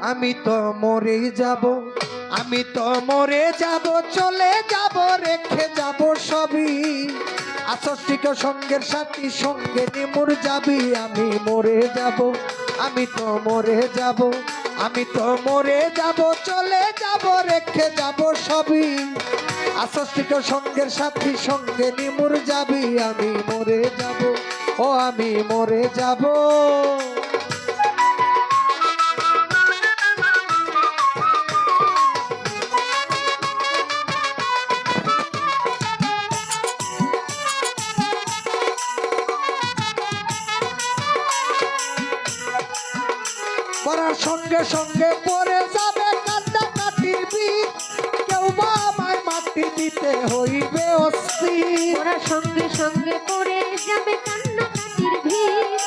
আমি তো মরে যাব, আমি তো মরে যাব, চলে যাব, রেখে যাব সবই। আসস্তিক সঙ্গের সাথী, সঙ্গে নিমুর যাবি। আমি মরে যাব, আমি তো মরে যাব, আমি তো মরে যাব, চলে যাব, রেখে যাব সবই। আসস্তিক সঙ্গের সাথী, সঙ্গে নিমুর যাবি। আমি মরে যাব, ও আমি মরে যাব। মরার সঙ্গে সঙ্গে পড়ে যাবে কান্না কাটির বীজ, কেউ বা আমায় মাটি দিতে হইবে অস্থির। মরার সঙ্গে সঙ্গে পড়ে যাবে কান্না কাটির ভিড়,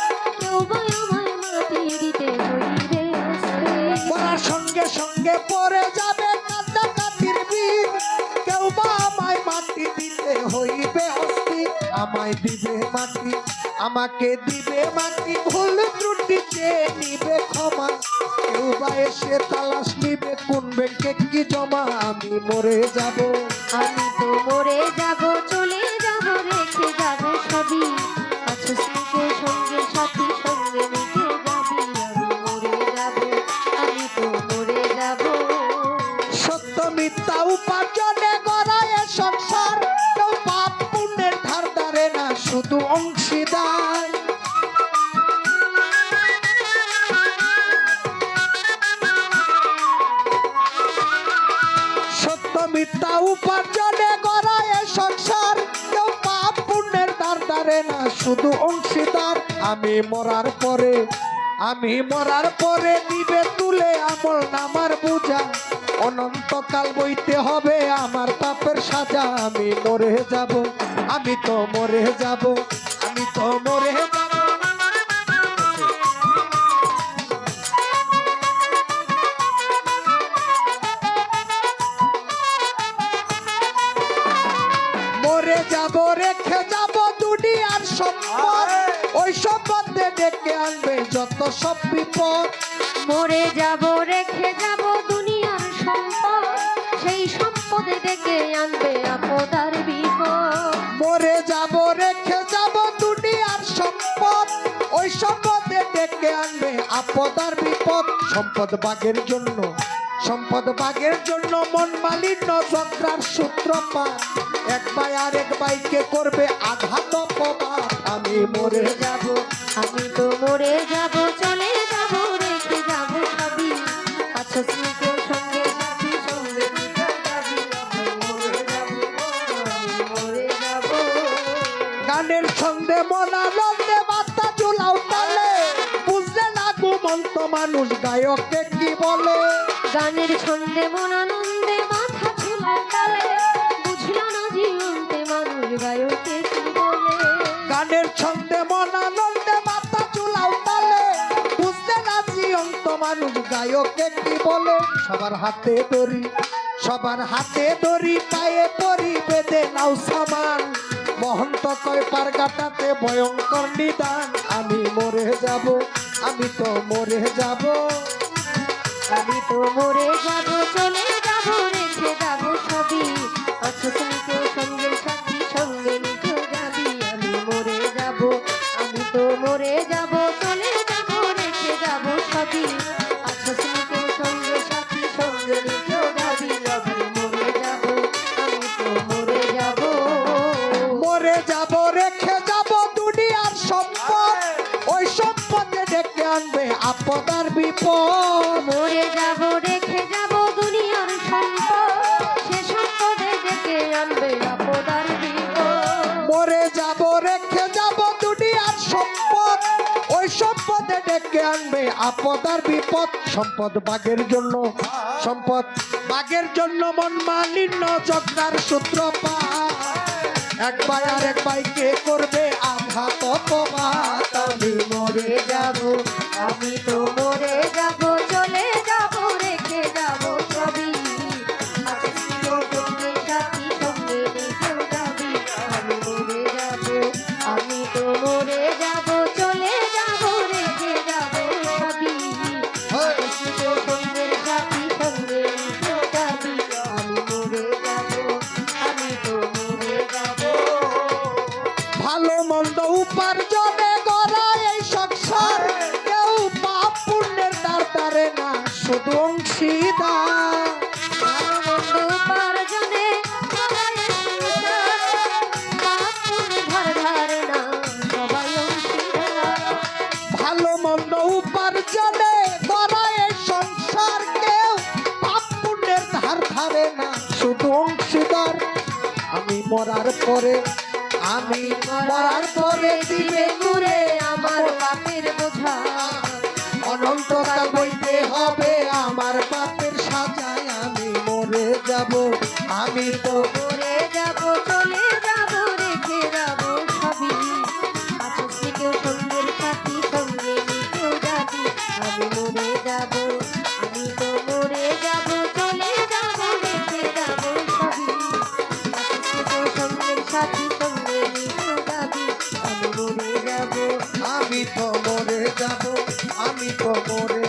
কেউ বা আমায় মাটি দিতে হইবে অস্থির। মরার সঙ্গে সঙ্গে পড়ে যাবে কান্না কাটির বীজ, কেউ বা আমায় মাটি দিতে হইবে অস্থির। আমায় দিবে মাটি, আমাকে দিবে মাটি, ভুল ত্রুটি চেয়ে নিবে ক্ষমা। কেউ বা এসে তালাশ নিবে কোন ব্যাংকে কি জমা। আমি মরে যাব, আমি তো মরে যাব, চলে যাব, রেখে যাব সবই। আছো স্মৃতির সঙ্গে সাথী, সঙ্গে মিশে যাবি। আমি মরে যাব, আমি তো মরে যাব। সত্য মিথ্যা উপার্জনে গড়ায় সংসার, কেউ পাপ পুণ্যের ধার ধারে না, শুধু অংশীদার। সত্য মিথ্যা উপার্জনে গড়ায় সংসার, কেউ পাপ পুণ্যের ধার ধারে না, শুধু অংশীদার। আমি মরার পরে, আমি মরার পরে দিবে তুলে আমল নামার বোঝা। অনন্তকাল বইতে হবে আমার পাপের সাজা। আমি মরে যাব, আমি তো মরে যাব, আমি তো মরে যাব। মরে যাব, রেখে যাব দুনিয়ার সম্পদ, ওই সম্পদে ডেকে আনবে যত সব বিপদ। মরে যাব, রেখে যাব দুনিয়ার সম্পদ, সেই সম্পদে ডেকে আনবে আপদ আর বিপদ। মরে যাব, রেখে যাব দুনিয়ার সম্পদ, ওই সম্পদে ডেকে আনবে আপদ আর বিপদ। সম্পদ ভাগের জন্য, সম্পদ ভাগের জন্য মন মালিন্য, ঝগড়ার সূত্রপাত। এক ভাই আর এক ভাইকে করবে আঘাত অপবাদ। আমি মরে যাব, আমি তো মরে যাব, চলে যাব, রেখে যাব সবই। আছো স্মৃতির সঙ্গে সাথী, সঙ্গে মিশে যাবি। আমি মরে যাব, আমি মরে যাব। গানের ছন্দে মনানন্দে বার্তা চুলাও তালে, বুঝলে না ঘুমন্ত মানুষ গায়ককে কি বলে। গানের ছন্দে মন আনন্দে মাথা ঝুলায় তালে, বুঝল না জীবন্তে মানুষ গায়কে কি বলে। গানের ছন্দে মনানন্দে মাথা চুলাও তালে, বুঝলে না জীবন্ত মানুষ গায়ককে কি বলে। সবার হাতে দড়ি, সবার হাতে দড়ি, পায়ে পরি বেঁধে নাও সামান। মহন্ত কয় পার কাটাতে ভয়ঙ্কর নিদান। আমি মরে যাব, আমি তো মরে যাব, আমি তো মরে যাব, চলে যাব, রেখে যাব সবই। আছো স্মৃতির সঙ্গে সাথী, সঙ্গে মিশে যাবি। আমি মরে যাব, আমি তো মরে যাব, চলে যাব, রেখে যাব সবই। আছো স্মৃতির সঙ্গে সাথী, সঙ্গে মিশে যাবি। আমি মরে যাব, আমি তো মরে যাব। মরে যাব, রেখে যাব দুনিয়ার সম্পদ, ওই সম্পদে ডেকে আনবে আপদ আর বিপদ। মরে যাব, রেখে যাব দুনিয়ার সম্পদ, সে সম্পদে ডেকে আনবে আপদ আর বিপদ। মরে যাব, রেখে যাব দুনিয়ার সম্পদ, ওই সম্পদে ডেকে আনবে আপদ আর বিপদ। সম্পদ ভাগের জন্য, সম্পদ ভাগের জন্য মন মালিন্য, ঝগড়ার সূত্রপাত। এক ভাই আর এক ভাইকে করবে আঘাত অপবাদ। আমি মরে যাব, আমি তো মরে যাব, চলে যাব, রেখে যাব সবই। আছো স্মৃতির সঙ্গে সাথী, সঙ্গে মিশে যাবি। আমি মরে যাব, আমি তো মরে যাব, চলে যাব, রেখে যাব সবই। আছো স্মৃতির সঙ্গে শুধু অংশীদার ভালো মন্দ উপার্জনে সবাই অংশীদার। পাপ পুণ্য ধার ধারণা সবাই অংশীদার। ভালো মন্দ উপার্জনে গড়ায় সংসার কেউ পাপ পুণ্যের ধার ধারে না শুধু অংশীদার আমি মরার পরে দিবে ঘুরে আমার পাপের বোঝা অনন্তকাল বইতে হবে আমার পাপের সাজায় আমি মরে যাব আমি তো মরে যাব চলে যাব রেখে যাব সবই আছো কেউ সঙ্গের সাথী সঙ্গে নিতেও যাবি আমি মরে যাব আমি তো মরে যাব চলে যাব রেখে যাব সবই আছো কেউ সঙ্গের সাথী সঙ্গে নিতেও যাবি আমি মরে যাব আমি তো মরে যাব আমি তো মরে